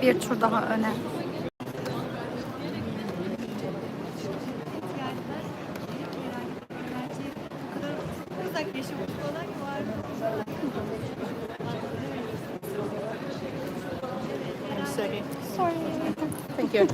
Bir tur daha öne. Sorry. Thank you.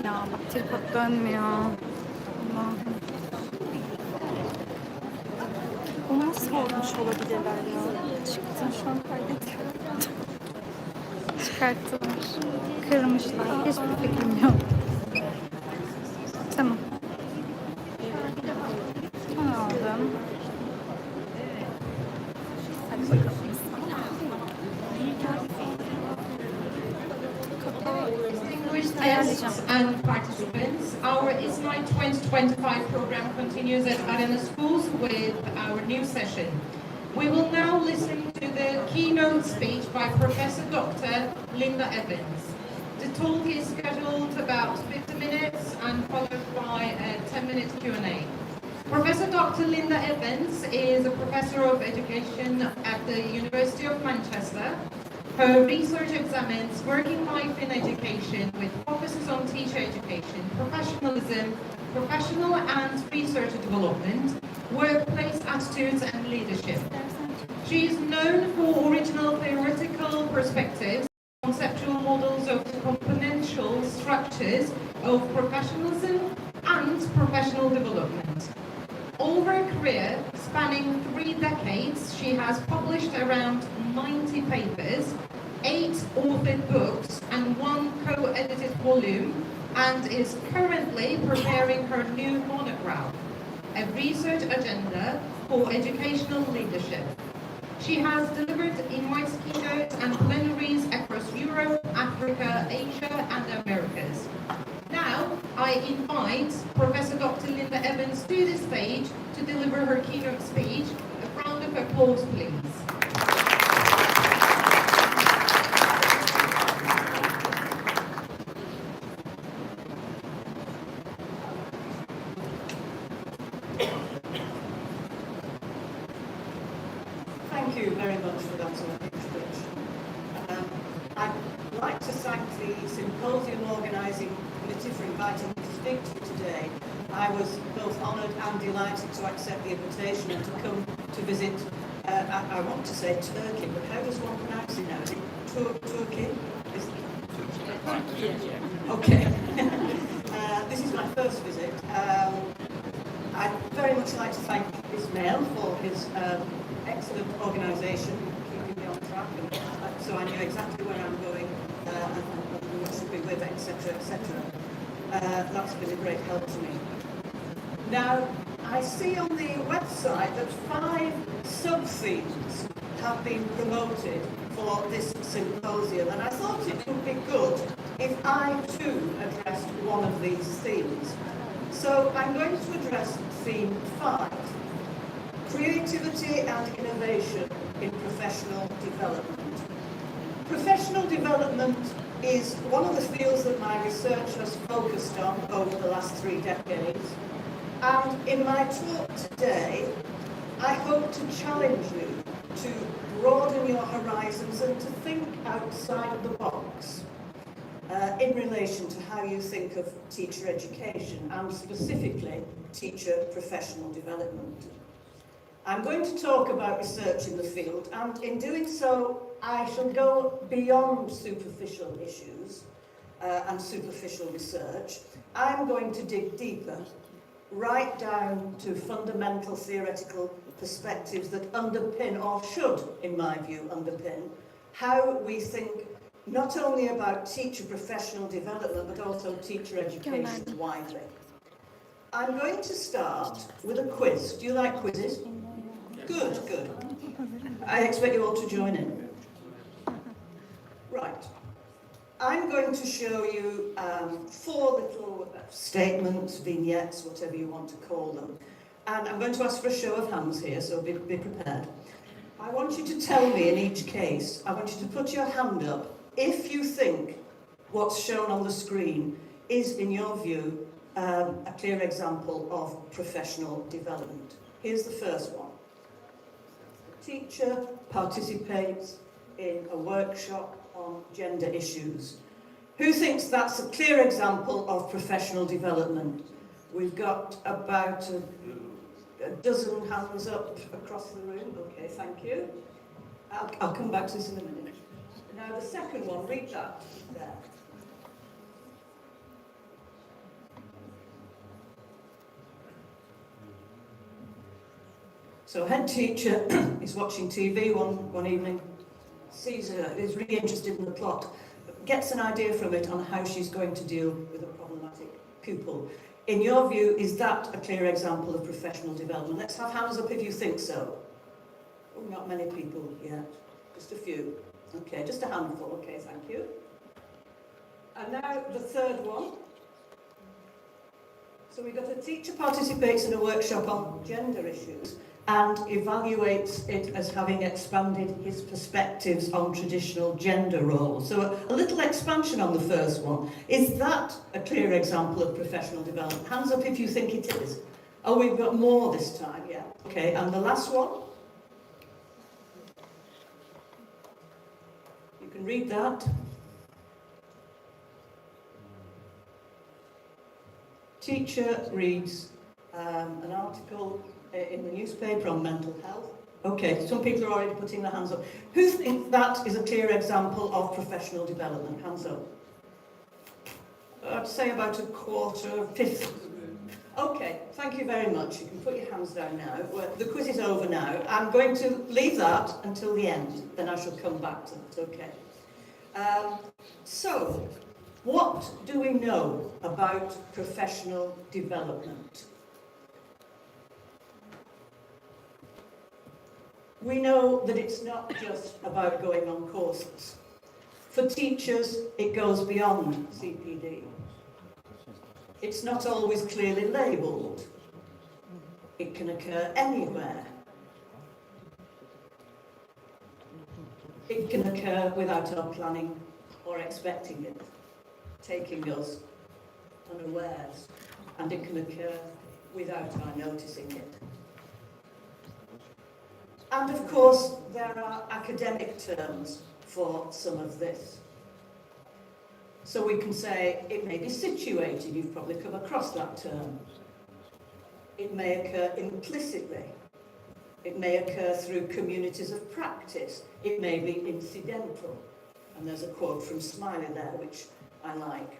Ya bak tripod dönmüyor. Allah'ım. O nasıl olmuş olabilirler ya? Çıktı şu an kaydediyor. Çıkarttılar. Kırmışlar. Hiçbir fikrim yok. Tamam. Ben aldım. Hadi bakalım. Distinguished guests and participants, our ISNITE 2025 program continues at Arena Schools with our new session. We will now listen to the keynote speech by Professor Dr. Linda Evans. The talk is scheduled about 50 minutes and followed by a 10-minute Q&A. Professor Dr. Linda Evans is a professor of education at the University of Manchester. Her research examines working life in education with focuses on teacher education, professionalism, professional and research development, workplace attitudes and leadership. She is known for original theoretical perspectives, conceptual models of componential structures of professionalism and professional development. Over a career spanning 3 decades, she has published around 90 papers, 8 authored books and 1 co-edited volume, and is currently preparing her new monograph, A Research Agenda for Educational Leadership. She has delivered ISNITE keynotes and plenaries across Europe, Africa, Asia and the Americas. Now, I invite Professor Dr. Linda Evans to the stage to deliver her keynote speech. A round of applause, please. Thank you very much for that introduction. I'd like to thank the symposium organising committee for inviting me to speak to you today. I was both honoured and delighted to accept the invitation and to come to visit, I want to say Turkey, but how does one pronounce it now? Is it Turkey? Okay. This is my first visit. I'd very much like to thank Ismail for his excellent organisation, keeping me on track, and so I knew exactly where I'm going and who I should be with, etc., etc. That's been a great help to me. Now, I see on the website that 5 sub-themes have been promoted for this symposium, and I thought it would be good if I too addressed one of these themes. So I'm going to address theme 5, creativity and innovation in professional development. Professional development is one of the fields that my research has focused on over the last 3 decades. And in my talk today, I hope to challenge you to broaden your horizons and to think outside of the box in relation to how you think of teacher education and specifically teacher professional development. I'm going to talk about research in the field, and in doing so, I shall go beyond superficial issues and superficial research. I'm going to dig deeper, right down to fundamental theoretical perspectives that underpin, or should, in my view, underpin, how we think not only about teacher professional development, but also teacher education widely. I'm going to start with a quiz. Do you like quizzes? Good, good. I expect you all to join in. Right. I'm going to show you 4 little statements, vignettes, whatever you want to call them. And I'm going to ask for a show of hands here, so be prepared. I want you to tell me in each case, I want you to put your hand up if you think what's shown on the screen is, in your view, a clear example of professional development? Here's the first one. A teacher participates in a workshop on gender issues. Who thinks that's a clear example of professional development? We've got about a dozen hands up across the room. Okay, thank you. I'll come back to this in a minute. Now the second one, read that there. So a head teacher is watching TV one evening, sees is really interested in the plot, gets an idea from it on how she's going to deal with a problematic pupil. In your view, is that a clear example of professional development? Let's have hands up if you think so. Oh, not many people yet, just a few. Okay, just a handful. Okay, thank you. And now the third one. So we've got a teacher participates in a workshop on gender issues and evaluates it as having expanded his perspectives on traditional gender roles. So a little expansion on the first one. Is that a clear example of professional development? Hands up if you think it is. Oh, we've got more this time, yeah. Okay, and the last one? You can read that. Teacher reads an article in the newspaper on mental health. Okay, some people are already putting their hands up. Who thinks that is a clear example of professional development? Hands up. I'd say about a quarter, a fifth of the room. Okay, thank you very much. You can put your hands down now. The quiz is over now. I'm going to leave that until the end, then I shall come back to that, okay? So, what do we know about professional development? We know that it's not just about going on courses. For teachers, it goes beyond CPD. It's not always clearly labelled. It can occur anywhere. It can occur without our planning or expecting it, taking us unawares, and it can occur without our noticing it. And of course, there are academic terms for some of this. So we can say it may be situated, you've probably come across that term. It may occur implicitly. It may occur through communities of practice. It may be incidental. And there's a quote from Smiley there, which I like.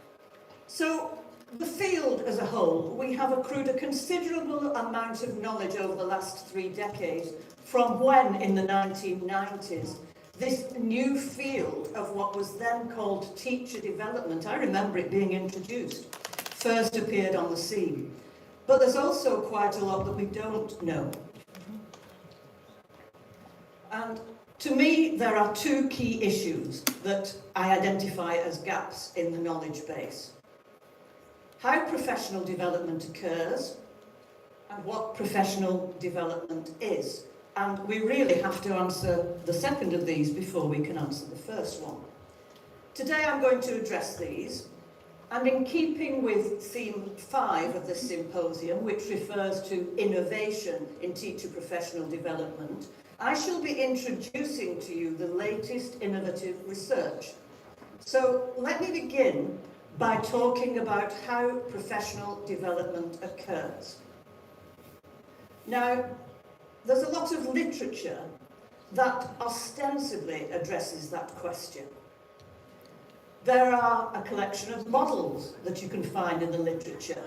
So the field as a whole, we have accrued a considerable amount of knowledge over the last 3 decades from when, in the 1990s, this new field of what was then called teacher development, I remember it being introduced, first appeared on the scene. But there's also quite a lot that we don't know. And to me, there are 2 key issues that I identify as gaps in the knowledge base. How professional development occurs and what professional development is. And we really have to answer the second of these before we can answer the first one. Today I'm going to address these, and in keeping with theme 5 of this symposium, which refers to innovation in teacher professional development, I shall be introducing to you the latest innovative research. So let me begin by talking about how professional development occurs. Now, there's a lot of literature that ostensibly addresses that question. There are a collection of models that you can find in the literature,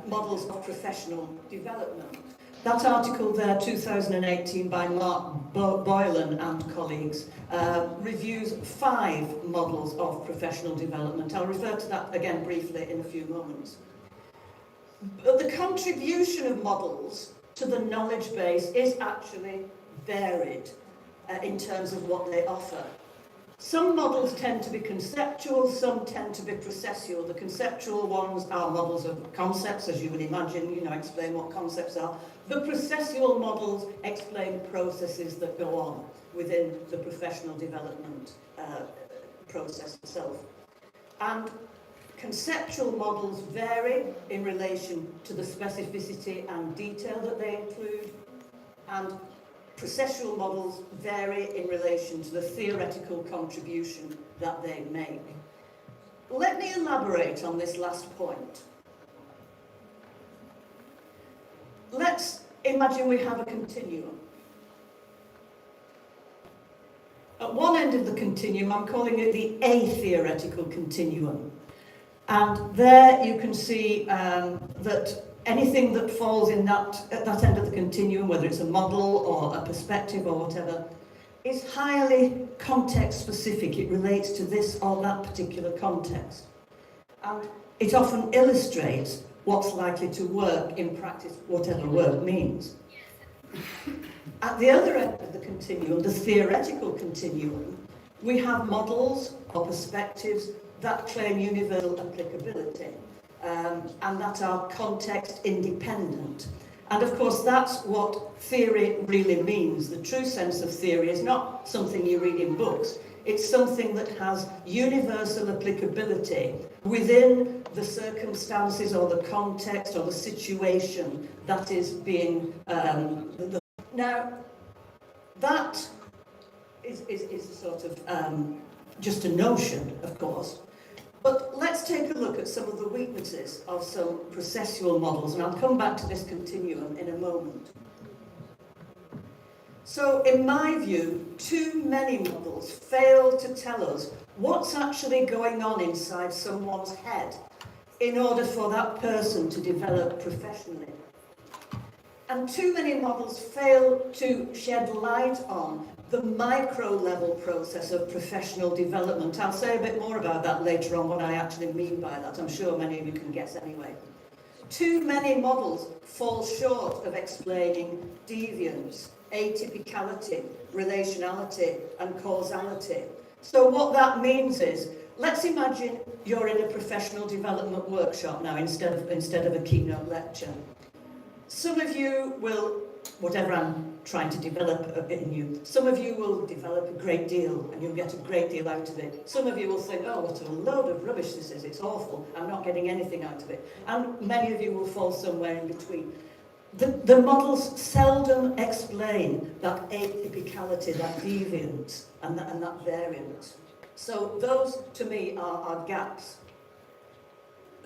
models of professional development. That article there, 2018, by Mark Boylan and colleagues, reviews 5 models of professional development. I'll refer to that again briefly in a few moments. But the contribution of models to the knowledge base is actually varied in terms of what they offer. Some models tend to be conceptual, some tend to be processual. The conceptual ones are models of concepts, as you would imagine, explain what concepts are. The processual models explain processes that go on within the professional development process itself. And conceptual models vary in relation to the specificity and detail that they include, and processual models vary in relation to the theoretical contribution that they make. Let me elaborate on this last point. Let's imagine we have a continuum. At one end of the continuum, I'm calling it the a-theoretical continuum. And there you can see that anything that falls in at that end of the continuum, whether it's a model or a perspective or whatever, is highly context specific. It relates to this or that particular context. And it often illustrates what's likely to work in practice, whatever work means. At the other end of the continuum, the theoretical continuum, we have models or perspectives that claim universal applicability and that are context independent. And of course, that's what theory really means. The true sense of theory is not something you read in books. It's something that has universal applicability within the circumstances or the context or the situation that is being... Now, that is sort of just a notion, of course. But let's take a look at some of the weaknesses of some processual models, and I'll come back to this continuum in a moment. So, in my view, too many models fail to tell us what's actually going on inside someone's head in order for that person to develop professionally. And too many models fail to shed light on the micro-level process of professional development. I'll say a bit more about that later on, what I actually mean by that. I'm sure many of you can guess anyway. Too many models fall short of explaining deviance, atypicality, relationality, and causality. So what that means is, let's imagine you're in a professional development workshop now instead of a keynote lecture. Some of you will, whatever I'm trying to develop in you, some of you will develop a great deal and you'll get a great deal out of it. Some of you will think, oh, what a load of rubbish this is, it's awful, I'm not getting anything out of it. And many of you will fall somewhere in between. The models seldom explain that atypicality, that deviance, and that variance. So those, to me, are gaps.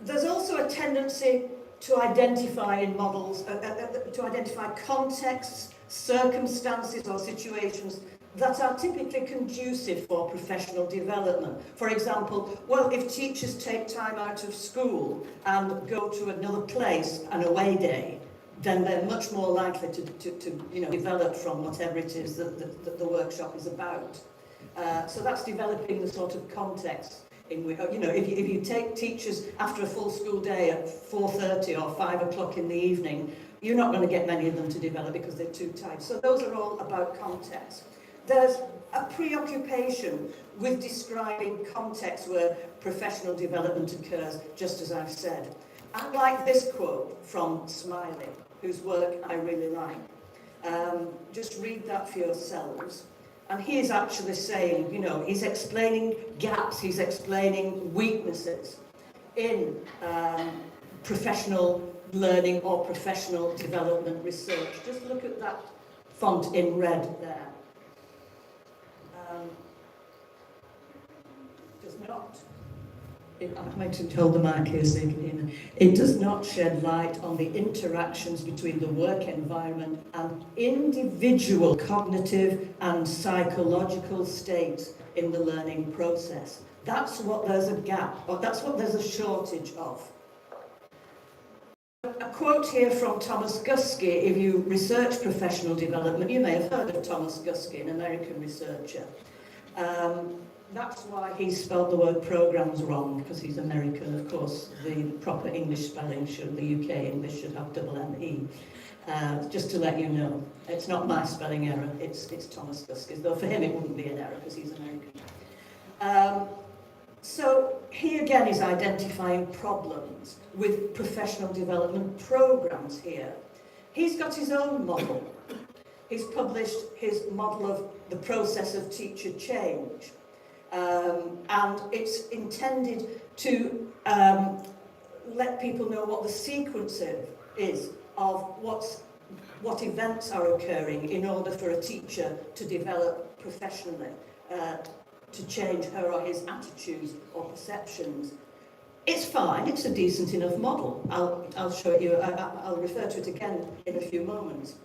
There's also a tendency to identify in models, to identify contexts, circumstances or situations that are typically conducive for professional development. For example, well, if teachers take time out of school and go to another place, an away day, then they're much more likely to develop from whatever it is that the workshop is about. So that's developing the sort of context. If you take teachers after a full school day at 4:30 or 5 o'clock in the evening, you're not going to get many of them to develop because they're too tired. So those are all about context. There's a preoccupation with describing context where professional development occurs, just as I've said. I like this quote from Smiley, whose work I really like. Just read that for yourselves. And he is actually saying, he's explaining gaps, he's explaining weaknesses in professional learning or professional development research. Just look at that font in red there. Does not. I'm going to hold the mic here so you can hear me. It does not shed light on the interactions between the work environment and individual cognitive and psychological states in the learning process. That's what there's a gap, or that's what there's a shortage of. A quote here from Thomas Guskey. If you research professional development, you may have heard of Thomas Guskey, an American researcher. That's why he spelled the word programs wrong, because he's American. Of course, the proper English spelling the UK English should have double M-E. Just to let you know, it's not my spelling error, it's Thomas Guskey's, though for him it wouldn't be an error because he's American. So he again is identifying problems with professional development programs here. He's got his own model. He's published his model of the process of teacher change. And it's intended to let people know what the sequence is of what events are occurring in order for a teacher to develop professionally, to change her or his attitudes or perceptions. It's fine, it's a decent enough model. I'll show you, I'll refer to it again in a few moments.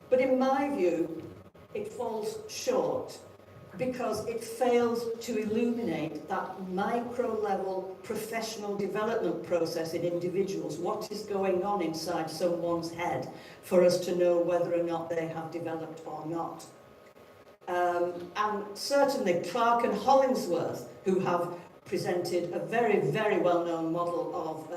But in my view, it falls short because it fails to illuminate that micro-level professional development process in individuals, what is going on inside someone's head for us to know whether or not they have developed or not. And certainly Clark and Hollingsworth, who have presented a very, very well-known model of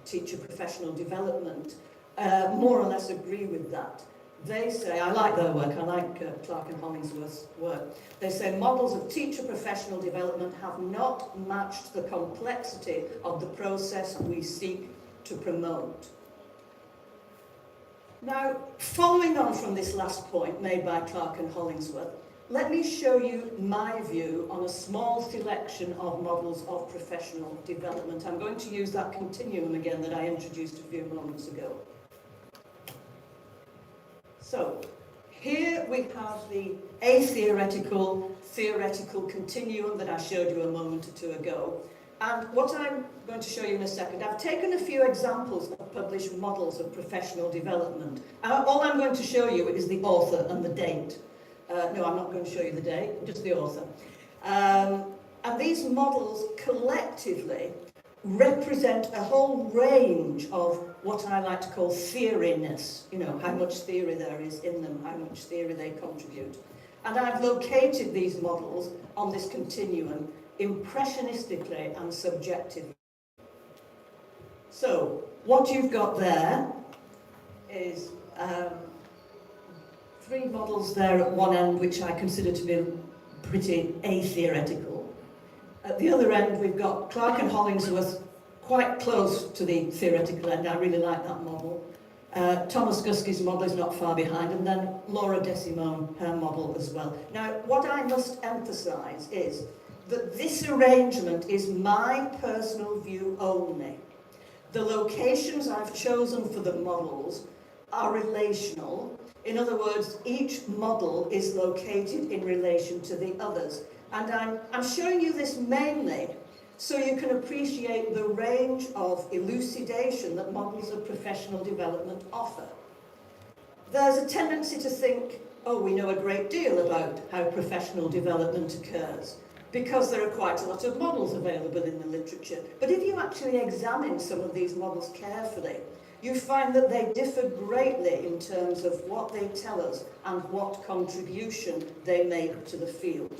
teacher professional development, more or less agree with that. They say, I like their work, I like Clark and Hollingsworth's work. They say models of teacher professional development have not matched the complexity of the process we seek to promote. Now, following on from this last point made by Clark and Hollingsworth, let me show you my view on a small selection of models of professional development. I'm going to use that continuum again that I introduced a few moments ago. So, here we have the theoretical continuum that I showed you a moment or two ago. And what I'm going to show you in a second, I've taken a few examples of published models of professional development. All I'm going to show you is the author and the date. No, I'm not going to show you the date, just the author. And these models collectively represent a whole range of what I like to call theoryness, you know, how much theory there is in them, how much theory they contribute. And I've located these models on this continuum impressionistically and subjectively. So, what you've got there is three models there at one end which I consider to be pretty atheoretical. At the other end we've got Clark and Hollingsworth, quite close to the theoretical end. I really like that model. Thomas Guskey's model is not far behind, and then Laura Desimone, her model as well. Now, what I must emphasise is that this arrangement is my personal view only. The locations I've chosen for the models are relational. In other words, each model is located in relation to the others. And I'm showing you this mainly so you can appreciate the range of elucidation that models of professional development offer. There's a tendency to think, oh, we know a great deal about how professional development occurs, because there are quite a lot of models available in the literature. But if you actually examine some of these models carefully, you find that they differ greatly in terms of what they tell us and what contribution they make to the field.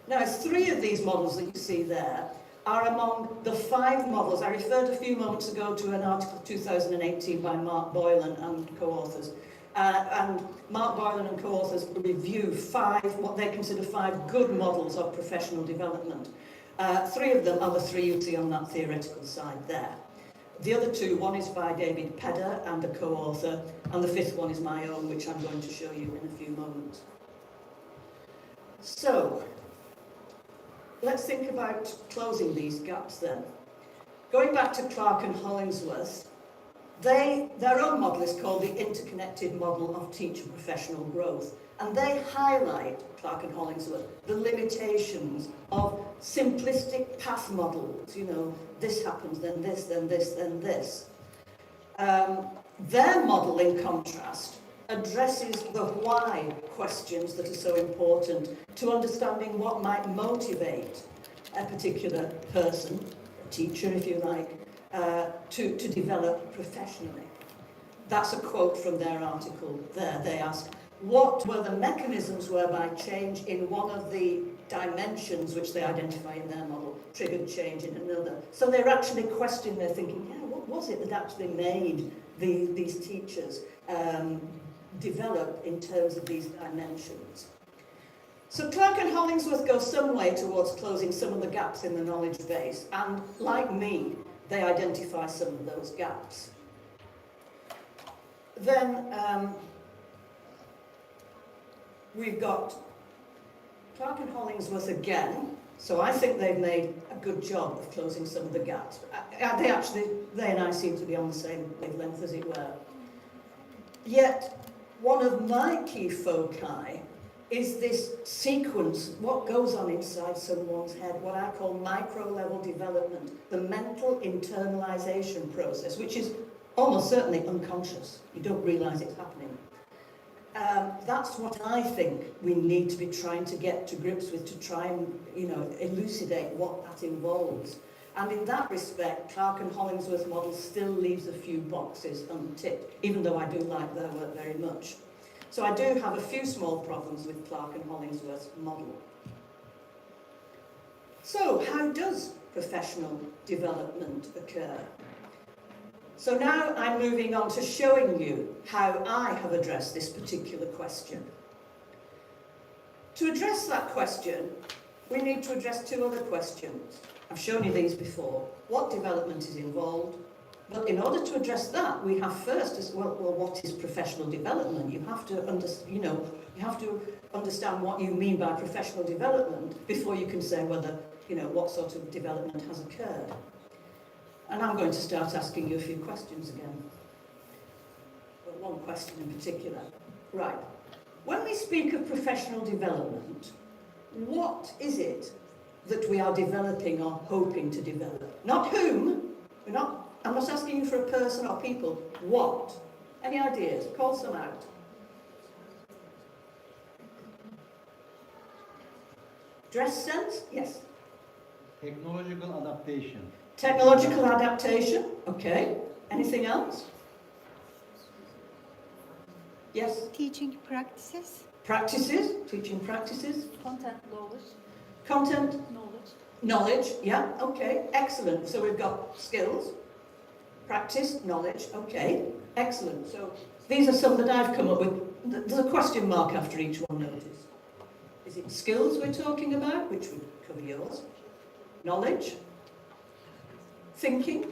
Now, three of these models that you see there are among the 5 models. I referred a few moments ago to an article 2018 by Mark Boylan and co-authors. And Mark Boylan and co-authors review 5, what they consider 5 good models of professional development. 3 of them are the 3 you see on that theoretical side there. The other 2, one is by David Pedder and a co-author, and the 5th one is my own, which I'm going to show you in a few moments. So, let's think about closing these gaps then. Going back to Clark and Hollingsworth, their own model is called the interconnected model of teacher professional growth. And they highlight, Clark and Hollingsworth, the limitations of simplistic path models. You know, this happens, then this, then this, then this. Their model, in contrast, addresses the why questions that are so important to understanding what might motivate a particular person, a teacher if you like, to develop professionally. That's a quote from their article there. They ask, what were the mechanisms whereby change in one of the dimensions which they identify in their model triggered change in another? So they're actually questioning, they're thinking, yeah, what was it that actually made these teachers develop in terms of these dimensions? So Clark and Hollingsworth go some way towards closing some of the gaps in the knowledge base, and like me, they identify some of those gaps. Then we've got Clark and Hollingsworth again, so I think they've made a good job of closing some of the gaps. They and I seem to be on the same wavelength, as it were. Yet, one of my key foci is this sequence, what goes on inside someone's head, what I call micro-level development, the mental internalization process, which is almost certainly unconscious. You don't realise it's happening. That's what I think we need to be trying to get to grips with, to try and, elucidate what that involves. And in that respect, Clark and Hollingsworth's model still leaves a few boxes unticked, even though I do like their work very much. So I do have a few small problems with Clark and Hollingsworth's model. So how does professional development occur? So now I'm moving on to showing you how I have addressed this particular question. To address that question, we need to address two other questions. I've shown you these before. What development is involved? But in order to address that, we have first, what is professional development? You have to understand what you mean by professional development before you can say whether, what sort of development has occurred. And I'm going to start asking you a few questions again. But one question in particular. Right. When we speak of professional development, what is it that we are developing or hoping to develop? Not whom. I'm not asking you for a person or people. What? Any ideas? Call some out. Dress sense? Yes. Technological adaptation. Technological adaptation. Okay. Anything else? Yes. Teaching practices. Practices. Teaching practices. Content knowledge. Content. Knowledge. Knowledge. Yeah. Okay. Excellent. So we've got skills, practice, knowledge. Okay. Excellent. So these are some that I've come up with. There's a question mark after each one, notice. Is it skills we're talking about, which would cover yours? Knowledge? Thinking?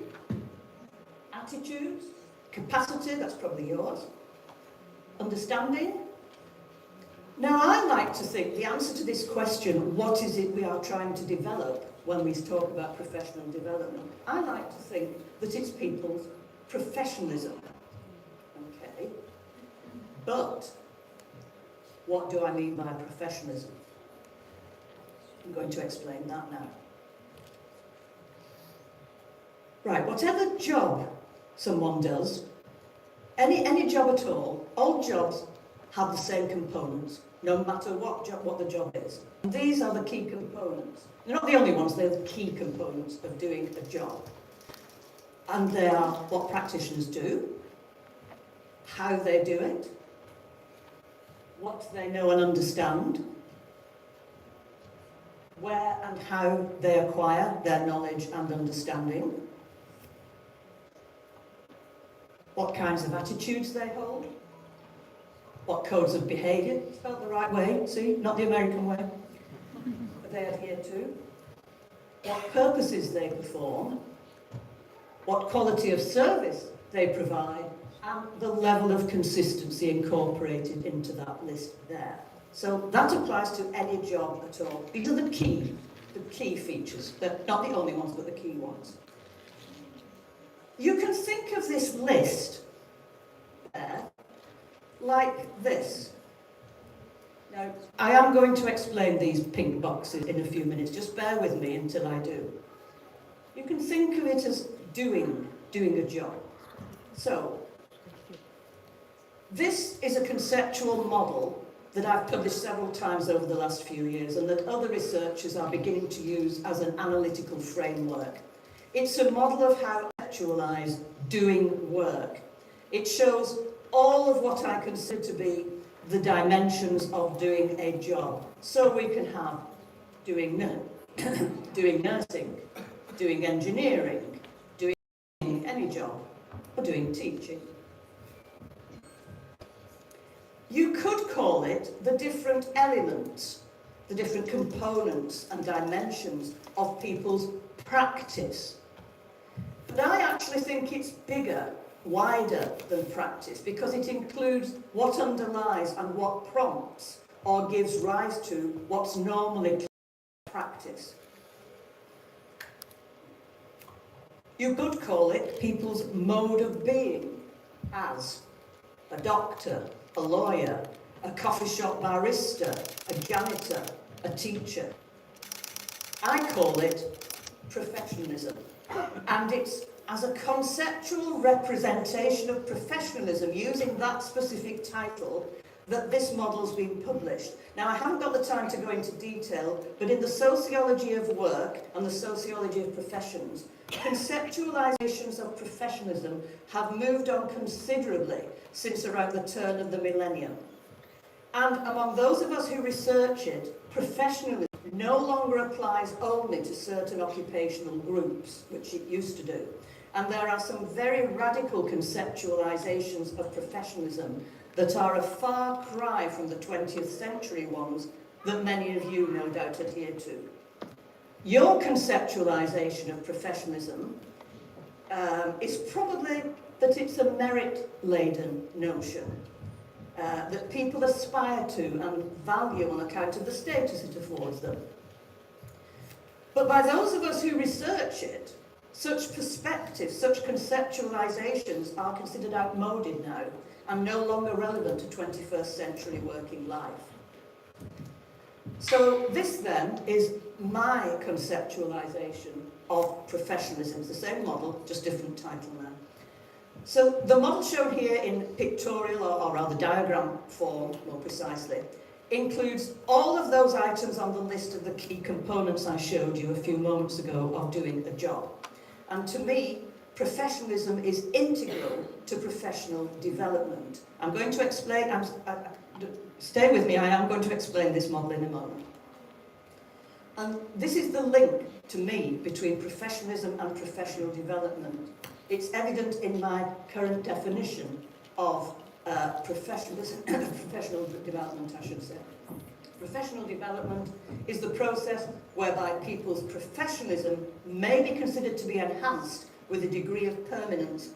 Attitudes? Capacity? That's probably yours. Understanding? Now, I like to think the answer to this question, what is it we are trying to develop when we talk about professional development, I like to think that it's people's professionalism. Okay? But what do I mean by professionalism? I'm going to explain that now. Right, whatever job someone does, any job at all jobs have the same components, no matter what the job is. And these are the key components. They're not the only ones, they're the key components of doing a job. And they are what practitioners do, how they do it, what they know and understand, where and how they acquire their knowledge and understanding, what kinds of attitudes they hold, what codes of behaviour, spelled the right way, see, not the American way, that they adhere to, what purposes they perform, what quality of service they provide, and the level of consistency incorporated into that list there. So that applies to any job at all. These are the key features. They're not the only ones, but the key ones. You can think of this list there like this. Now, I am going to explain these pink boxes in a few minutes. Just bear with me until I do. You can think of it as doing a job. So, this is a conceptual model that I've published several times over the last few years and that other researchers are beginning to use as an analytical framework. It's a model of how to conceptualize doing work. It shows all of what I consider to be the dimensions of doing a job. So we can have doing nursing, doing engineering, doing any job, or doing teaching. You could call it the different elements, the different components and dimensions of people's practice. But I actually think it's bigger, wider than practice, because it includes what underlies and what prompts or gives rise to what's normally practice. You could call it people's mode of being, as a doctor, a lawyer, a coffee shop barista, a janitor, a teacher. I call it professionalism, and it's as a conceptual representation of professionalism using that specific title that this model's been published. Now, I haven't got the time to go into detail, but in the sociology of work and the sociology of professions, conceptualizations of professionalism have moved on considerably since around the turn of the millennium. And among those of us who research it, professionalism no longer applies only to certain occupational groups, which it used to do. And there are some very radical conceptualizations of professionalism that are a far cry from the 20th century ones that many of you no doubt adhere to. Your conceptualization of professionalism is probably that it's a merit-laden notion that people aspire to and value on account of the status it affords them. But by those of us who research it, such perspectives, such conceptualizations are considered outmoded now and no longer relevant to 21st century working life. So this then is my conceptualization of professionalism. It's the same model, just different title now. So the model shown here in pictorial or rather diagram form, more precisely, includes all of those items on the list of the key components I showed you a few moments ago of doing a job. And to me, professionalism is integral to professional development. I'm going to explain, stay with me, I am going to explain this model in a moment. And this is the link, to me, between professionalism and professional development. It's evident in my current definition of professional development, I should say. Professional development is the process whereby people's professionalism may be considered to be enhanced with a degree of permanence,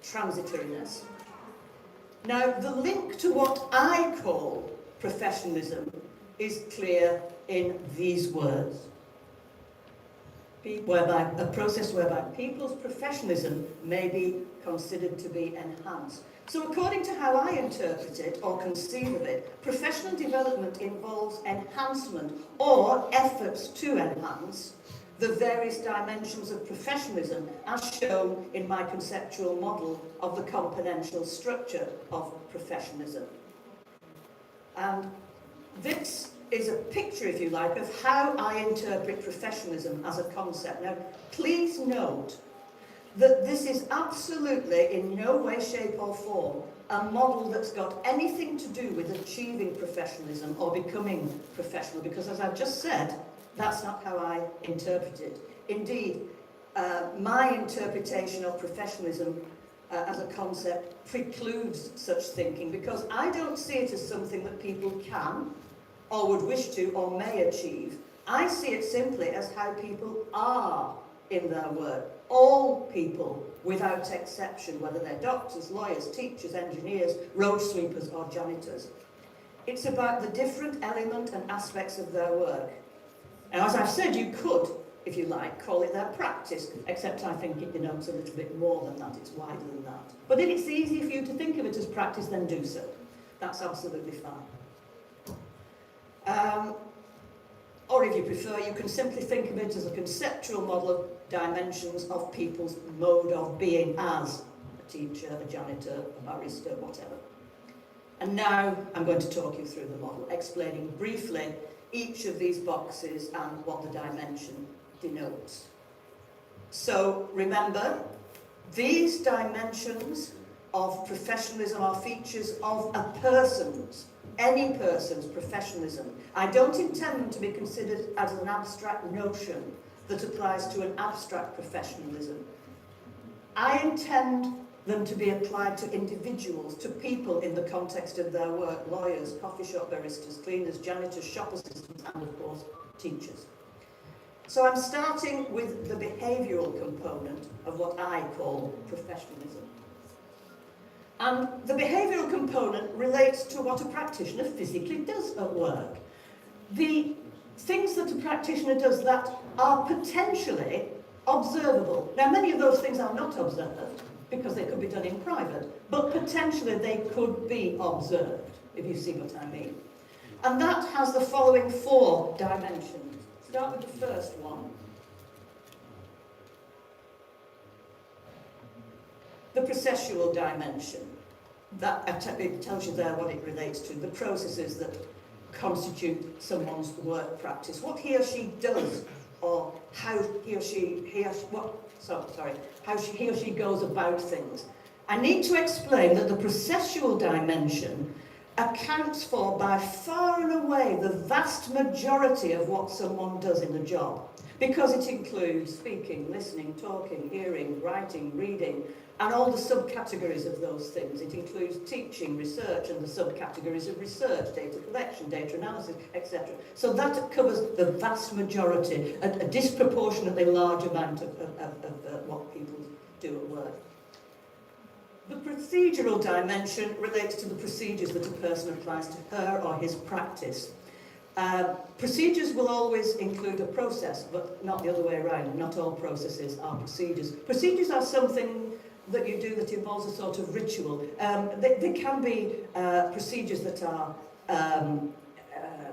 transitoriness. Now, the link to what I call professionalism is clear in these words. A process whereby people's professionalism may be considered to be enhanced. So according to how I interpret it or conceive of it, professional development involves enhancement or efforts to enhance the various dimensions of professionalism as shown in my conceptual model of the componential structure of professionalism. And this is a picture, if you like, of how I interpret professionalism as a concept. Now, please note that this is absolutely in no way, shape or form a model that's got anything to do with achieving professionalism or becoming professional, because as I've just said, that's not how I interpret it. Indeed, my interpretation of professionalism as a concept precludes such thinking, because I don't see it as something that people can or would wish to or may achieve. I see it simply as how people are in their work. All people, without exception, whether they're doctors, lawyers, teachers, engineers, road sweepers or janitors. It's about the different element and aspects of their work. Now, as I've said, you could, if you like, call it their practice, except I think it denotes a little bit more than that, it's wider than that. But if it's easy for you to think of it as practice, then do so. That's absolutely fine. Or if you prefer, you can simply think of it as a conceptual model of dimensions of people's mode of being as a teacher, a janitor, a barista, whatever. And now I'm going to talk you through the model, explaining briefly each of these boxes and what the dimension denotes. So remember, these dimensions of professionalism are features of a person's, any person's professionalism. I don't intend them to be considered as an abstract notion that applies to an abstract professionalism. I intend them to be applied to individuals, to people in the context of their work, lawyers, coffee shop baristas, cleaners, janitors, shop assistants, and of course, teachers. So I'm starting with the behavioural component of what I call professionalism. And the behavioural component relates to what a practitioner physically does at work. The things that a practitioner does that are potentially observable. Now, many of those things are not observed because they could be done in private, but potentially they could be observed, if you see what I mean. And that has the following 4 dimensions. Start with the first one. The processual dimension. That it tells you there what it relates to, the processes that constitute someone's work practice, what he or she does, or how he or she goes about things. I need to explain that the processual dimension accounts for, by far and away, the vast majority of what someone does in the job, because it includes speaking, listening, talking, hearing, writing, reading, and all the subcategories of those things. It includes teaching, research, and the subcategories of research, data collection, data analysis, etc. So that covers the vast majority, a disproportionately large amount of what people do at work. The procedural dimension relates to the procedures that a person applies to her or his practice. Procedures will always include a process, but not the other way around. Not all processes are procedures. Procedures are something that you do that involves a sort of ritual. They can be procedures that are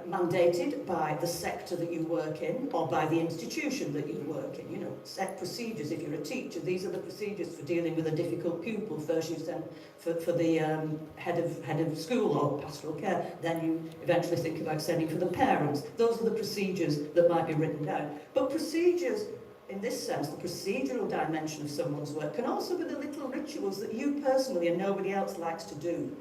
mandated by the sector that you work in or by the institution that you work in. You know, set procedures. If you're a teacher, these are the procedures for dealing with a difficult pupil. First you send for the head of school or pastoral care, then you eventually think about sending for the parents. Those are the procedures that might be written down. But procedures, in this sense, the procedural dimension of someone's work can also be the little rituals that you personally and nobody else likes to do.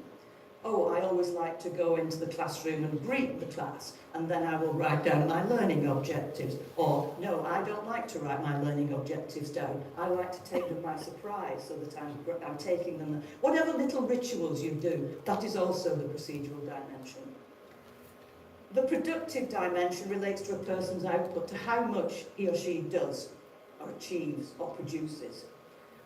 Oh, I always like to go into the classroom and greet the class, and then I will write down my learning objectives. Or, no, I don't like to write my learning objectives down. I like to take them by surprise so that I'm taking them. Whatever little rituals you do, that is also the procedural dimension. The productive dimension relates to a person's output, to how much he or she does, or achieves, or produces.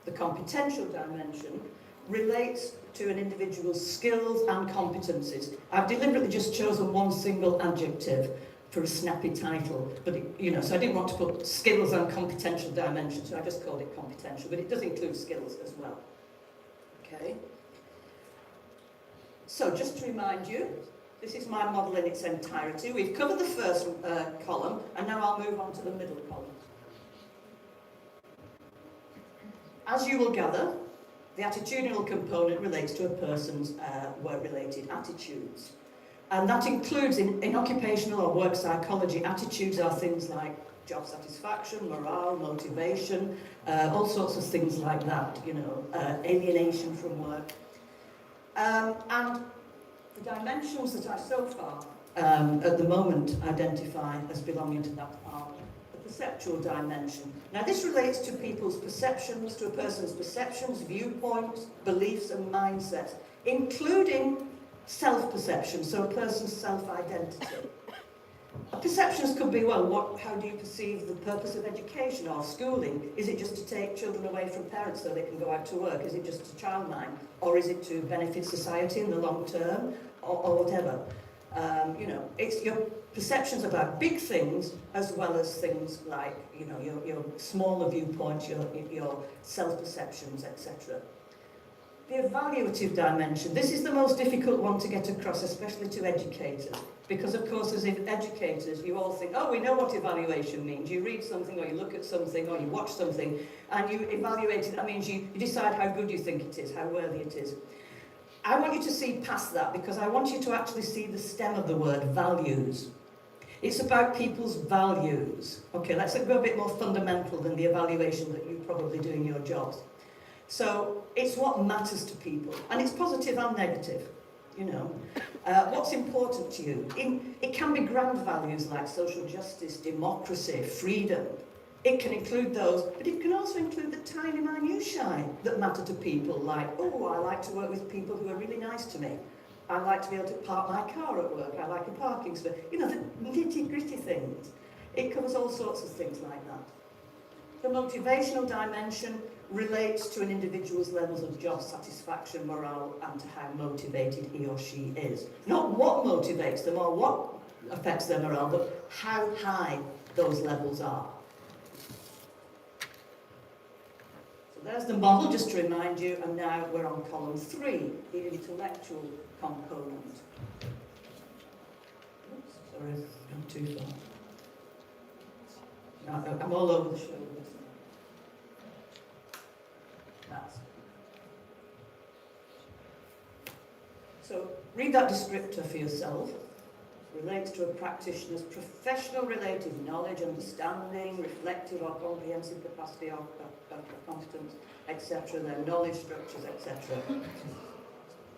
The competential dimension relates to an individual's skills and competencies. I've deliberately just chosen one single adjective for a snappy title, but so I didn't want to put skills and competential dimension, so I just called it competential, but it does include skills as well. Okay. So just to remind you, this is my model in its entirety. We've covered the first column, and now I'll move on to the middle column. As you will gather, the attitudinal component relates to a person's work-related attitudes. And that includes, in occupational or work psychology, attitudes are things like job satisfaction, morale, motivation, all sorts of things like that, alienation from work. And the dimensions that I so far, at the moment, identify as belonging to that are the perceptual dimension. Now, this relates to people's perceptions, to a person's perceptions, viewpoints, beliefs and mindsets, including self-perception, so a person's self-identity. Perceptions could be, well, how do you perceive the purpose of education or schooling? Is it just to take children away from parents so they can go out to work? Is it just to childmind? Or is it to benefit society in the long term? Or whatever. It's your perceptions about big things as well as things like, your smaller viewpoints, your self-perceptions, etc. The evaluative dimension. This is the most difficult one to get across, especially to educators. Because, of course, as educators, you all think, oh, we know what evaluation means. You read something, or you look at something, or you watch something, and you evaluate it. That means you decide how good you think it is, how worthy it is. I want you to see past that, because I want you to actually see the stem of the word, values. It's about people's values. Okay, let's go a bit more fundamental than the evaluation that you probably do in your jobs. So, it's what matters to people, and it's positive and negative. What's important to you. It can be grand values like social justice, democracy, freedom. It can include those, but it can also include the tiny minutiae that matter to people, like, oh, I like to work with people who are really nice to me. I like to be able to park my car at work. I like a parking space. The nitty-gritty things. It covers all sorts of things like that. The motivational dimension relates to an individual's levels of job satisfaction, morale, and to how motivated he or she is. Not what motivates them or what affects their morale, but how high those levels are. So there's the model, just to remind you, and now we're on column 3, the intellectual component. Oops, sorry, I'm too far. No, I'm all over the show with this. That's. So read that descriptor for yourself. Relates to a practitioner's professional related knowledge, understanding, reflective or comprehensive capacity of competence, etc., their knowledge structures, etc.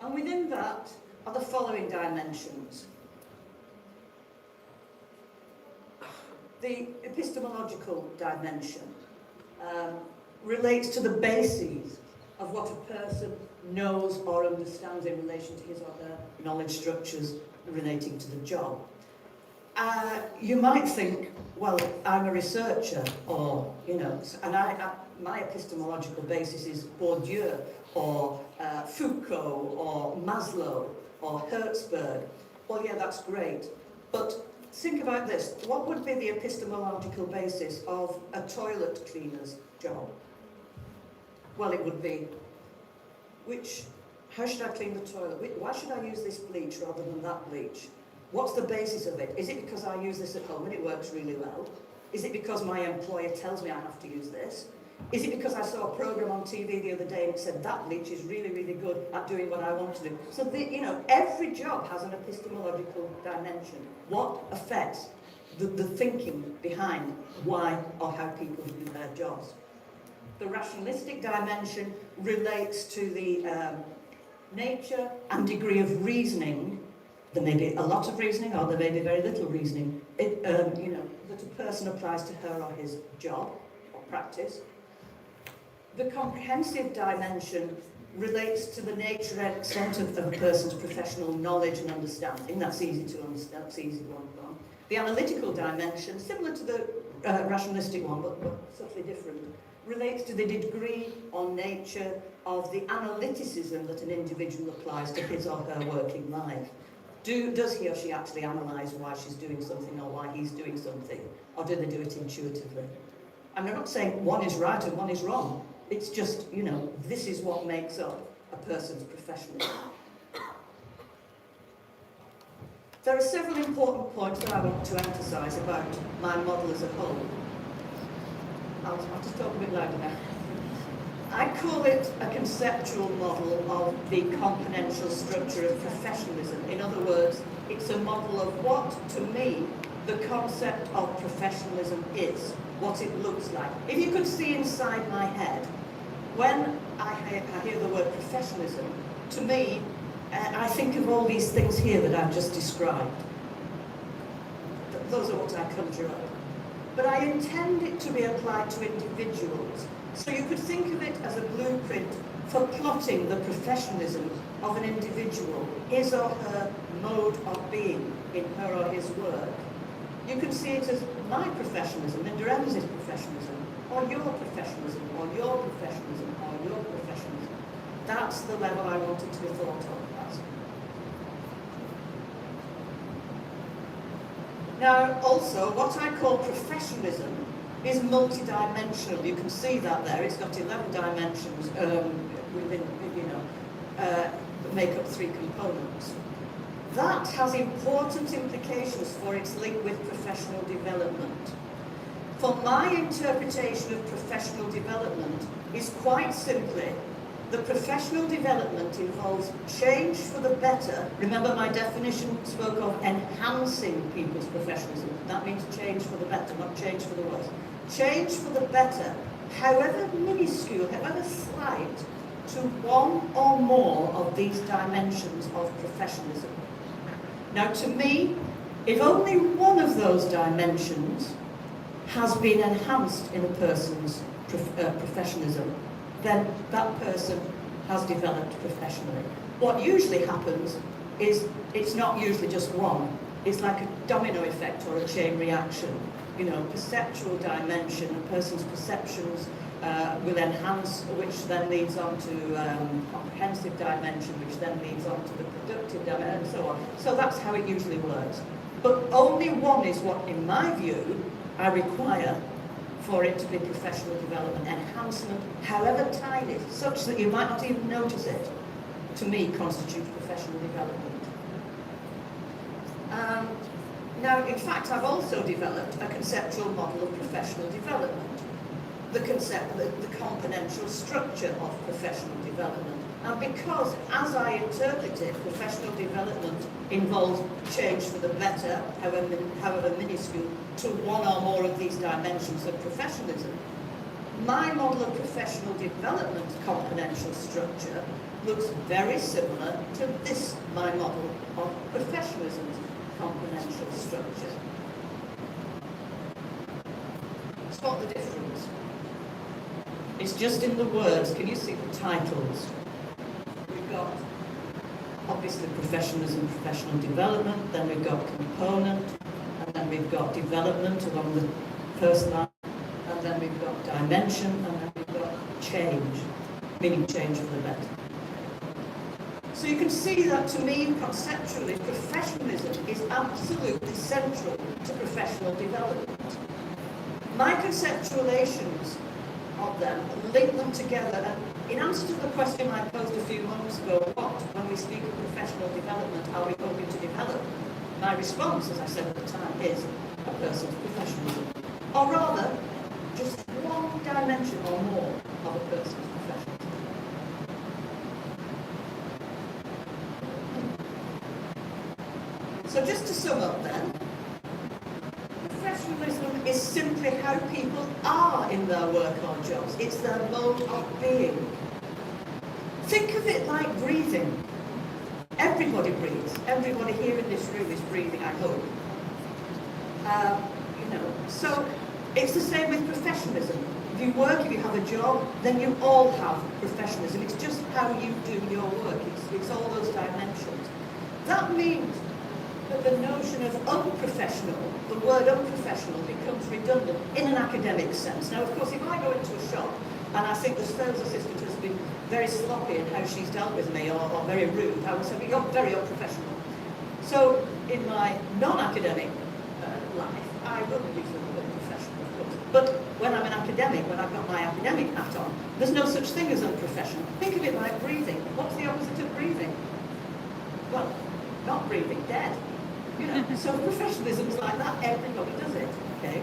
And within that are the following dimensions. The epistemological dimension relates to the bases of what a person knows or understands in relation to his or her knowledge structures relating to the job. You might think, well, I'm a researcher, or, you know, and my epistemological basis is Bourdieu, or Foucault, or Maslow, or Herzberg. Well, yeah, that's great. But think about this. What would be the epistemological basis of a toilet cleaner's job? Well, it would be, how should I clean the toilet? Why should I use this bleach rather than that bleach? What's the basis of it? Is it because I use this at home and it works really well? Is it because my employer tells me I have to use this? Is it because I saw a program on TV the other day and it said that bleach is really, really good at doing what I want to do? So, you know, every job has an epistemological dimension. What affects the thinking behind why or how people do their jobs? The rationalistic dimension relates to the nature and degree of reasoning. There may be a lot of reasoning or there may be very little reasoning, you know, that a person applies to her or his job or practice. The comprehensive dimension relates to the nature and extent of a person's professional knowledge and understanding. That's easy to understand, that's easy one. The analytical dimension, similar to the rationalistic one, but subtly different, relates to the degree or nature of the analyticism that an individual applies to his or her working life. Does he or she actually analyse why she's doing something or why he's doing something? Or do they do it intuitively? And I'm not saying one is right and one is wrong. It's just, you know, this is what makes up a person's professionalism. There are several important points that I want to emphasise about my model as a whole. I'll just talk a bit louder now. I call it a conceptual model of the componential structure of professionalism. In other words, it's a model of what, to me, the concept of professionalism is, what it looks like. If you could see inside my head, when I hear the word professionalism, to me, I think of all these things here that I've just described. Those are what I conjure up. But I intend it to be applied to individuals. So you could think of it as a blueprint for plotting the professionalism of an individual, his or her mode of being in her or his work. You can see it as my professionalism, Linda Evans' professionalism, or your professionalism, or your professionalism, or your professionalism. That's the level I want it to be thought of as. Now, also, what I call professionalism is multidimensional. You can see that there. It's got 11 dimensions within, you know, that make up 3 components. That has important implications for its link with professional development. For my interpretation of professional development is quite simply the professional development involves change for the better. Remember, my definition spoke of enhancing people's professionalism. That means change for the better, not change for the worse. Change for the better, however minuscule, however slight, to one or more of these dimensions of professionalism. Now, to me, if only one of those dimensions has been enhanced in a person's professionalism, then that person has developed professionally. What usually happens is it's not usually just one. It's like a domino effect or a chain reaction. you know, perceptual dimension. A person's perceptions will enhance, which then leads on to comprehensive dimension, which then leads on to the productive dimension, and so on. So that's how it usually works. But only one is what, in my view, I require for it to be professional development enhancement, however tiny, such that you might not even notice it, to me constitutes professional development. Now, in fact, I've also developed a conceptual model of professional development, the componential structure of professional development. And because, as I interpret it, professional development involves change for the better, however minuscule, to one or more of these dimensions of professionalism, my model of professional development componential structure looks very similar to this, my model of professionalism's componential structure. Spot the difference. It's just in the words. Can you see the titles? We've got, obviously, professionalism, professional development, then we've got component, and then we've got development along the first line, and then we've got dimension, and then we've got change, meaning change for the better. So you can see that, to me, conceptually, professionalism is absolutely central to professional development. My conceptualizations of them link them together, and in answer to the question I posed a few moments ago, what, when we speak of professional development, are we hoping to develop? My response, as I said at the time, is a person's professionalism. Or rather, just one dimension or more of a person's professionalism. So just to sum up then, professionalism is simply how people are in their work or jobs. It's their mode of being. Think of it like breathing. Everybody breathes. Everybody here in this room is breathing, I hope. So it's the same with professionalism. If you work, if you have a job, then you all have professionalism. It's just how you do your work. It's all those dimensions. That means that the notion of unprofessional, the word unprofessional, becomes redundant in an academic sense. Now, of course, if I go into a shop and I think the sales assistant has been very sloppy in how she's dealt with me, or very rude, I would say, you're very unprofessional. So, in my non-academic life, I will use the word professional, of course. But when I'm an academic, when I've got my academic hat on, there's no such thing as unprofessional. Think of it like breathing. What's the opposite of breathing? Well, not breathing, dead. You know, so professionalism is like that. Everybody does it, okay?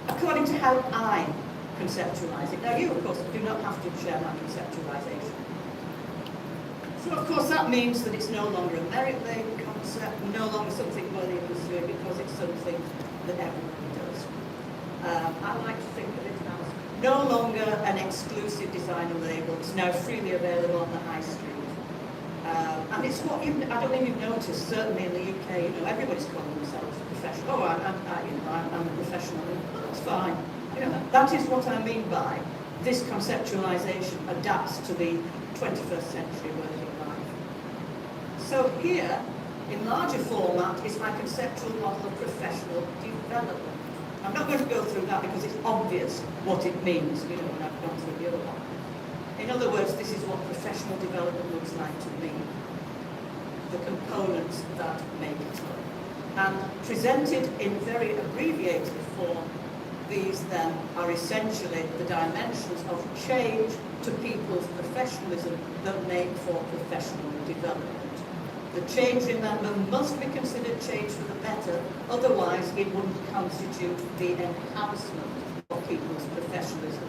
According to how I conceptualize it. Now, you, of course, do not have to share my conceptualization. So, of course, that means that it's no longer a merit-laden concept, no longer something worthy of pursuing, because it's something that everybody does. I like to think of it as no longer an exclusive designer label. It's now freely available on the high street. And it's what I don't know if you've noticed, certainly in the UK, everybody's calling themselves professional. Oh, I'm a professional. Oh, that's fine. That is what I mean by this conceptualization adapts to the 21st century working life. So here, in larger format, is my conceptual model of professional development. I'm not going to go through that because it's obvious what it means, when I've gone through the other one. In other words, this is what professional development looks like to me. The components that make it up. And presented in very abbreviated form, these then are essentially the dimensions of change to people's professionalism that make for professional development. The change, remember, must be considered change for the better, otherwise it wouldn't constitute the enhancement of people's professionalism.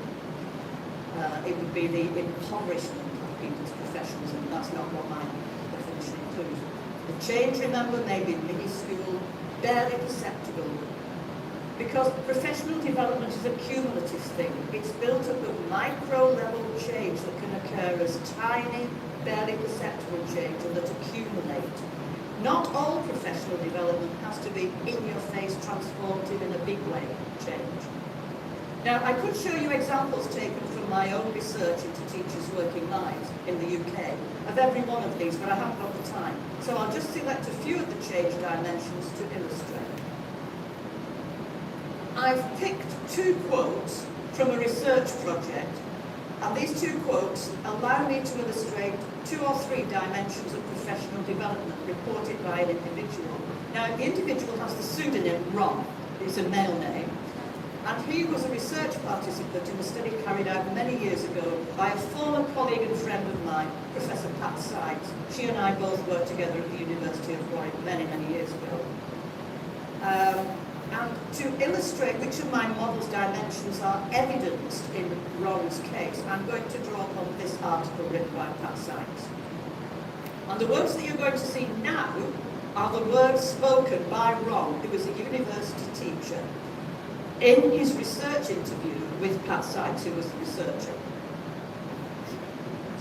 It would be the impoverishment of people's professionalism. That's not what my definition includes. The change, remember, may be minuscule, barely perceptible, because professional development is a cumulative thing. It's built up of micro-level change that can occur as tiny, barely perceptible change and that accumulate. Not all professional development has to be in-your-face, transformative in a big way change. Now, I could show you examples taken from my own research into teachers' working lives in the UK of every one of these, but I haven't got the time. So I'll just select a few of the change dimensions to illustrate. I've picked 2 quotes from a research project, and these 2 quotes allow me to illustrate 2 or 3 dimensions of professional development reported by an individual. Now, the individual has the pseudonym Ron. It's a male name. And he was a research participant in a study carried out many years ago by a former colleague and friend of mine, Professor Pat Sykes. She and I both worked together at the University of Warwick many, many years ago. And to illustrate which of my model's dimensions are evidenced in Ron's case, I'm going to draw upon this article written by Pat Sykes. And the words that you're going to see now are the words spoken by Ron, who was a university teacher, in his research interview with Pat Sykes, who was the researcher.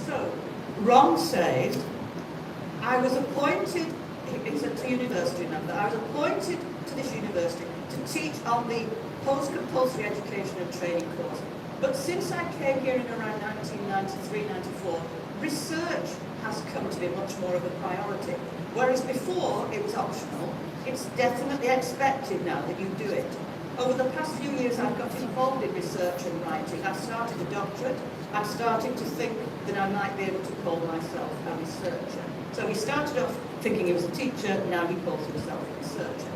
So, Ron says, I was appointed, he's a university member, I was appointed to this university to teach on the post-compulsory education and training course. But since I came here in around 1993-94, research has come to be much more of a priority. Whereas before it was optional, it's definitely expected now that you do it. Over the past few years I've got involved in research and writing. I've started a doctorate. I'm starting to think that I might be able to call myself a researcher. So he started off thinking he was a teacher, now he calls himself a researcher.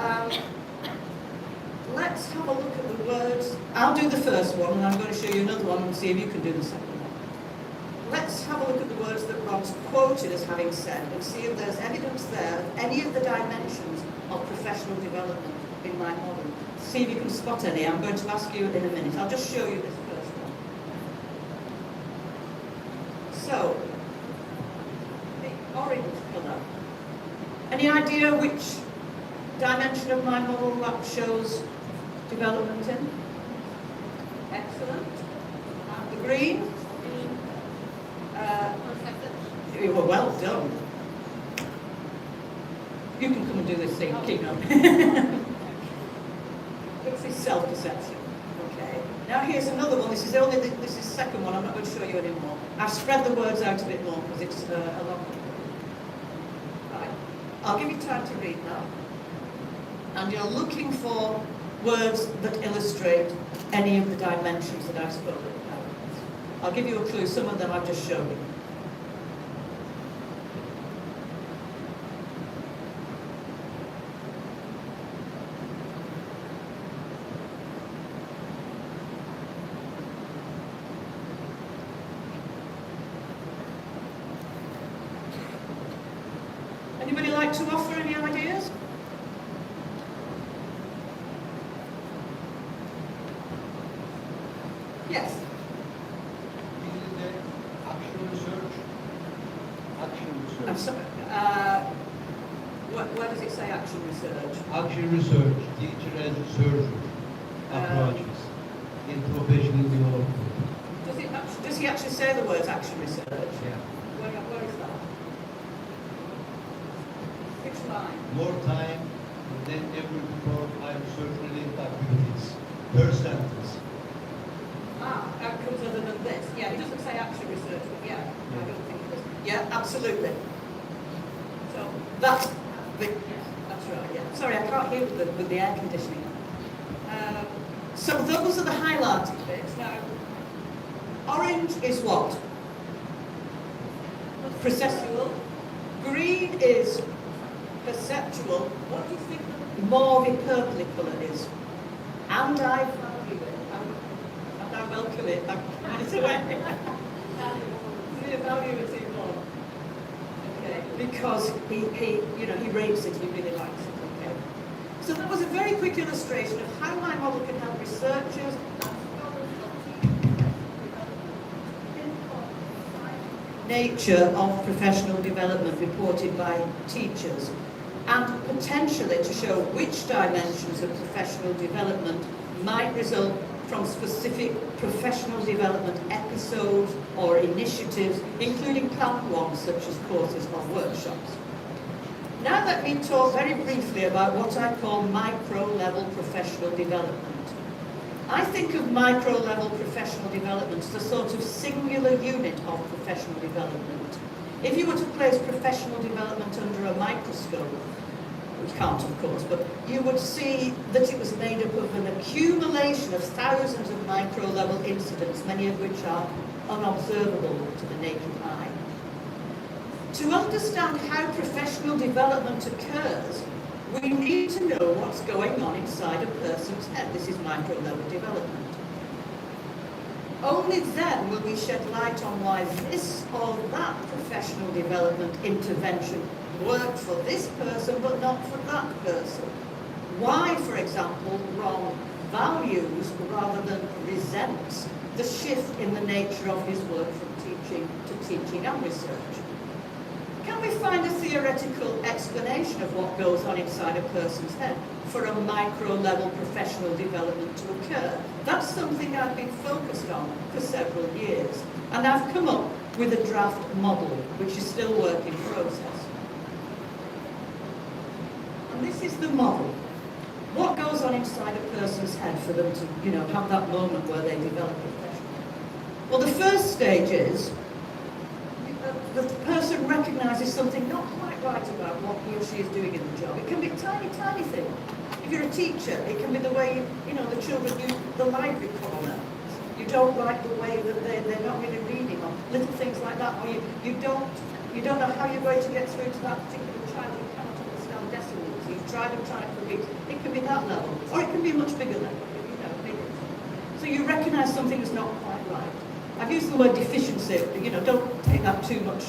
Okay. Let's have a look at the words. I'll do the first one and I'm going to show you another one and see if you can do the second one. Let's have a look at the words that Ron's quoted as having said and see if there's evidence there of any of the dimensions of professional development in my model. See if you can spot any. I'm going to ask you in a minute. I'll just show you this first one. So, the orange colour. Any idea which dimension of my model that shows development in? Excellent. And the green? You were well done. You can come and do this thing, keep on. This is self-perception. Okay. Now here's another one. This is the second one. I'm not going to show you anymore. I've spread the words out a bit more because it's a lot. Right. I'll give you time to read now. And you're looking for words that illustrate any of the dimensions that I've spoken about. I'll give you a clue. Some of them I've just shown you. Anybody like to offer any ideas? Yes. This is the action research. Action research. I'm sorry. Where does it say action research? Action research, teacher as researcher approaches in professional development. Does he actually say the words action research? Yeah. Where is that? Which line? More time than ever before I research related activities per sentence. Outcomes other than this. Yeah, it doesn't say action research, but yeah, I don't think it does. Yeah, absolutely. So that's right. Yeah. Sorry, I can't hear with the air conditioning. So those are the highlighted bits. Now, orange is what? Processual. Green is perceptual. What do you think the mauve purpley colour is? And I value it. And I welcome it. I give it away. I value it even more. Okay. Because he rates it, he really likes it. Okay. So that was a very quick illustration of how my model can help researchers nature of professional development reported by teachers, and potentially to show which dimensions of professional development might result from specific professional development episodes or initiatives, including planned ones such as courses or workshops. Now let me talk very briefly about what I call micro-level professional development. I think of micro-level professional development as a sort of singular unit of professional development. If you were to place professional development under a microscope, can't of course, but you would see that it was made up of an accumulation of thousands of micro-level incidents, many of which are unobservable to the naked eye. To understand how professional development occurs, we need to know what's going on inside a person's head. This is micro-level development. Only then will we shed light on why this or that professional development intervention worked for this person but not for that person. Why, for example, wrong values rather than resents the shift in the nature of his work from teaching to teaching and research. Can we find a theoretical explanation of what goes on inside a person's head for a micro-level professional development to occur? That's something I've been focused on for several years, and I've come up with a draft model, which is still work in process. And this is the model. What goes on inside a person's head for them to, have that moment where they develop professionally? Well, the first stage is the person recognises something not quite right about what he or she is doing in the job. It can be a tiny, tiny thing. If you're a teacher, it can be the way, the children use the library corner. You don't like the way that they're not really reading, or little things like that, or you don't know how you're going to get through to that particular child who cannot understand decimals. You've tried for weeks. It can be that level, or it can be a much bigger level, bigger. So you recognise something is not quite right. I've used the word deficiency, don't take that too much,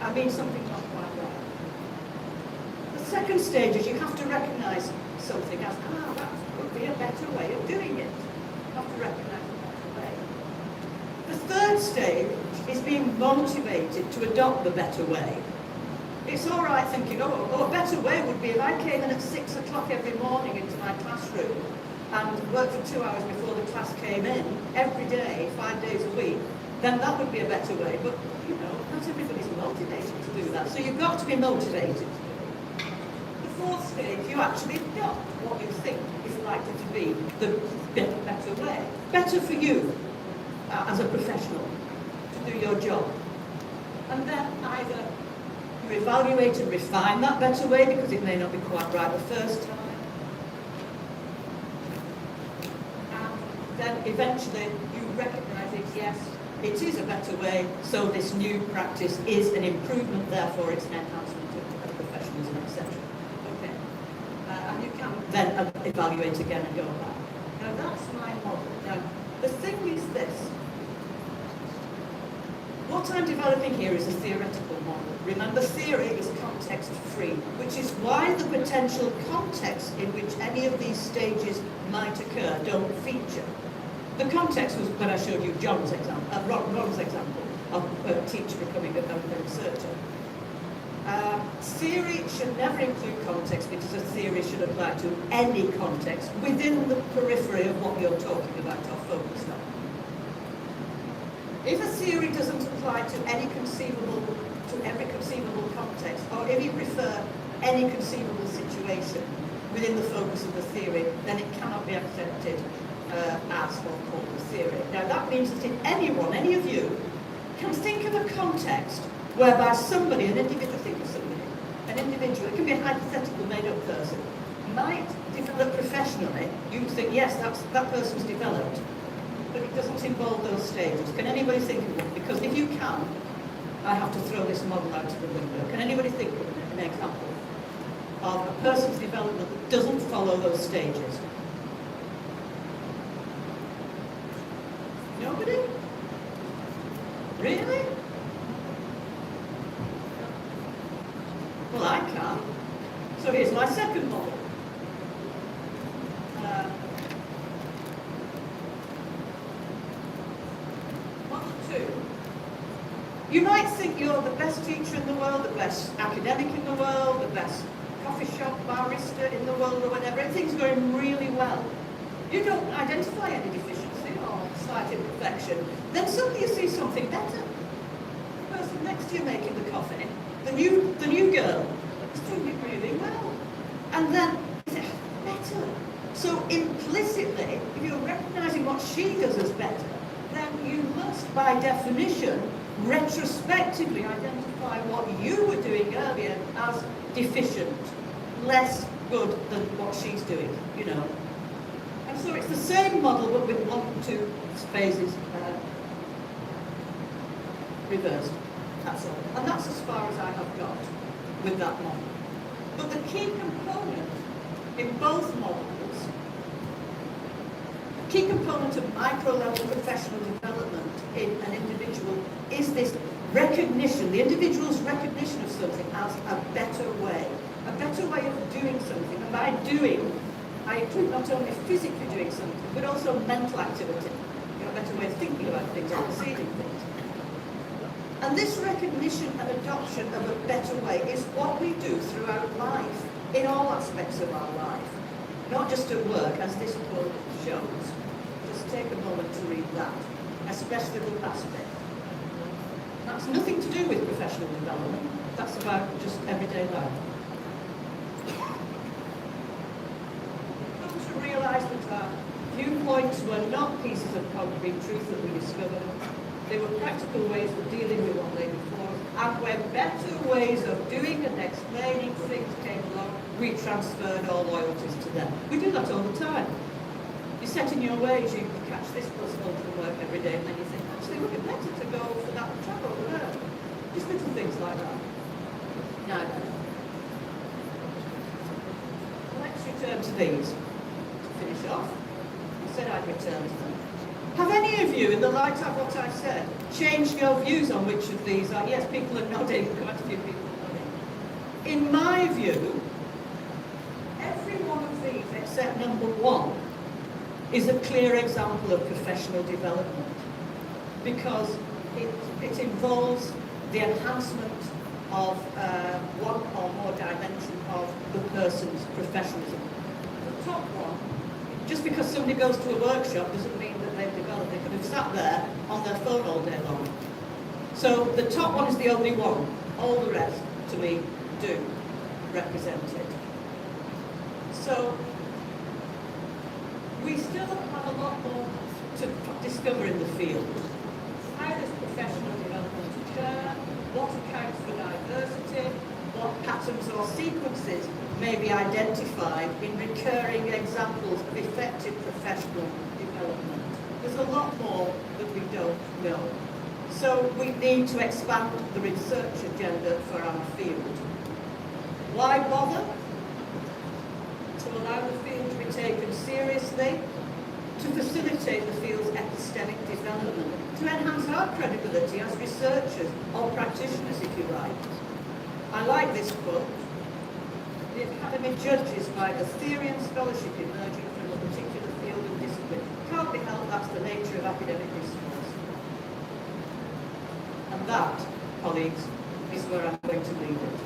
I mean something not quite right. The second stage is you have to recognise something as, that would be a better way of doing it. You have to recognise a better way. The third stage is being motivated to adopt the better way. It's all right thinking, a better way would be if I came in at 6 o'clock every morning into my classroom and worked for 2 hours before the class came in, every day, 5 days a week, then that would be a better way. But, not everybody's motivated to do that. So you've got to be motivated to do it. The fourth stage, you actually adopt what you think is likely to be the better way. Better for you as a professional to do your job. And then either you evaluate and refine that better way because it may not be quite right the first time. Then eventually you recognise it, yes, it is a better way, so this new practice is an improvement, therefore it's an enhancement of professionalism, etc. Okay. And you can then evaluate again and go back. Now that's my model. Now the thing is this. What I'm developing here is a theoretical model. Remember, theory is context-free, which is why the potential contexts in which any of these stages might occur don't feature. The context was when I showed you Ron's example of a teacher becoming a researcher. Theory should never include context because a theory should apply to any context within the periphery of what you're talking about or focused on. If a theory doesn't apply to every conceivable context, or if you prefer any conceivable situation within the focus of the theory, then it cannot be accepted as or called a theory. Now that means that if anyone, any of you, can think of a context whereby somebody, an individual, it can be a hypothetical made-up person, might develop professionally, you think, yes, that person's developed, but it doesn't involve those stages. Can anybody think of one? Because if you can, I have to throw this model out of the window. Can anybody think of an example of a person's development that doesn't follow those stages? Nobody? Really? Well, I can. So here's my second model. Model 2. You might think you're the best teacher in the world, the best academic in the world, the best coffee shop barista in the world, or whatever. Everything's going really well. You don't identify any deficiency or slight imperfection. Then suddenly you see something better. The person next to you making the coffee, the new girl, is doing it really well. And then you say, better. So implicitly, if you're recognising what she does as better, then you must, by definition, retrospectively identify what you were doing earlier as deficient, less good than what she's doing, you know. And so it's the same model, but with 1 and 2 phases reversed. That's all. And that's as far as I have got with that model. But the key component in both models, the key component of micro-level professional development in an individual is this recognition, the individual's recognition of something as a better way of doing something. And by doing, I include not only physically doing something, but also mental activity, you know, a better way of thinking about things or perceiving things. And this recognition and adoption of a better way is what we do throughout life, in all aspects of our life, not just at work, as this quote shows. Just take a moment to read that, especially the last bit. That's nothing to do with professional development. That's about just everyday life. Come to realise that our viewpoints were not pieces of concrete truth that we discovered. They were practical ways of dealing with what lay before us. And when better ways of doing and explaining things came along, we transferred our loyalties to them. We do that all the time. You set in your ways, you catch this bus home from work every day, and then you think, actually, would it be better to go for that travel there? Just little things like that. Now then, let's return to these to finish off. I said I'd return to them. Have any of you, in the light of what I've said, changed your views on which of these are? Yes, people are nodding, quite a few people are nodding. In my view, every one of these, except number 1, is a clear example of professional development, because it involves the enhancement of one or more dimension of the person's professionalism. The top one, just because somebody goes to a workshop doesn't mean that they've developed. They could have sat there on their phone all day long. So the top one is the only one. All the rest, to me, do represent it. So we still have a lot more to discover in the field. How does professional development occur? What accounts for diversity? What patterns or sequences may be identified in recurring examples of effective professional development? There's a lot more that we don't know. So we need to expand the research agenda for our field. Why bother? To allow the field to be taken seriously, to facilitate the field's epistemic development, to enhance our credibility as researchers or practitioners, if you like. I like this quote. The Academy judges by the theory and scholarship emerging from a particular field and discipline. Can't be helped, that's the nature of academic discourse. And that, colleagues, is where I'm going to leave it.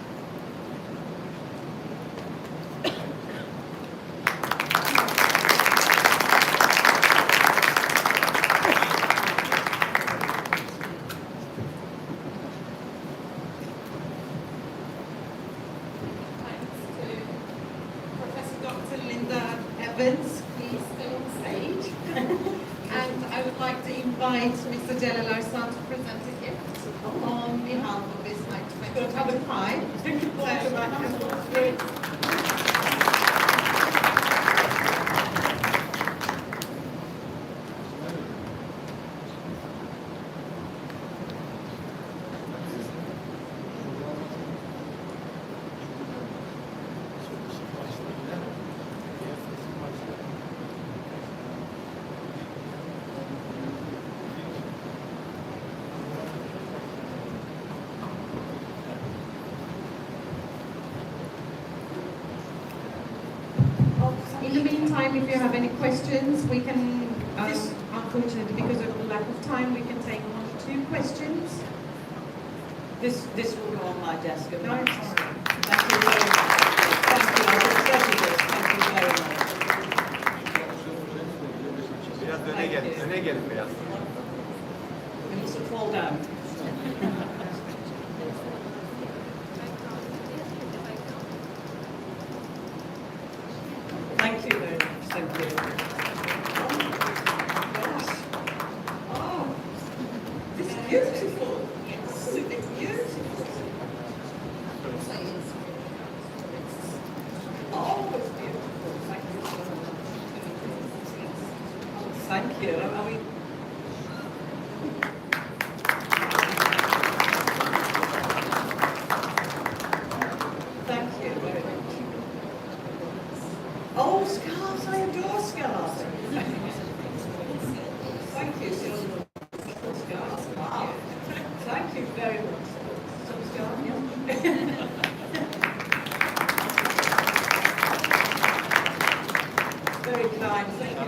Mr. Jalal Arsan to present a gift on behalf of ISNITE 2025. Thank you very much. In the meantime, if you have any questions, we can, unfortunately, because of the lack of time, we can take 1 or 2 questions. This will go on my desk. No, sorry. Thank you very much. Thank you. I will treasure this. Thank you very much. Biraz öne gelin, öne gelin biraz. It mustn't fall down. Thank you very much. Thank you. Yes. Oh, this is beautiful. Absolutely beautiful. Thank you. I mean, thank you very much. Oh, scarves! I adore scarves. Thank you so much. Scarves. Wow. Thank you very much. Some scarves, yeah. Very kind. Thank you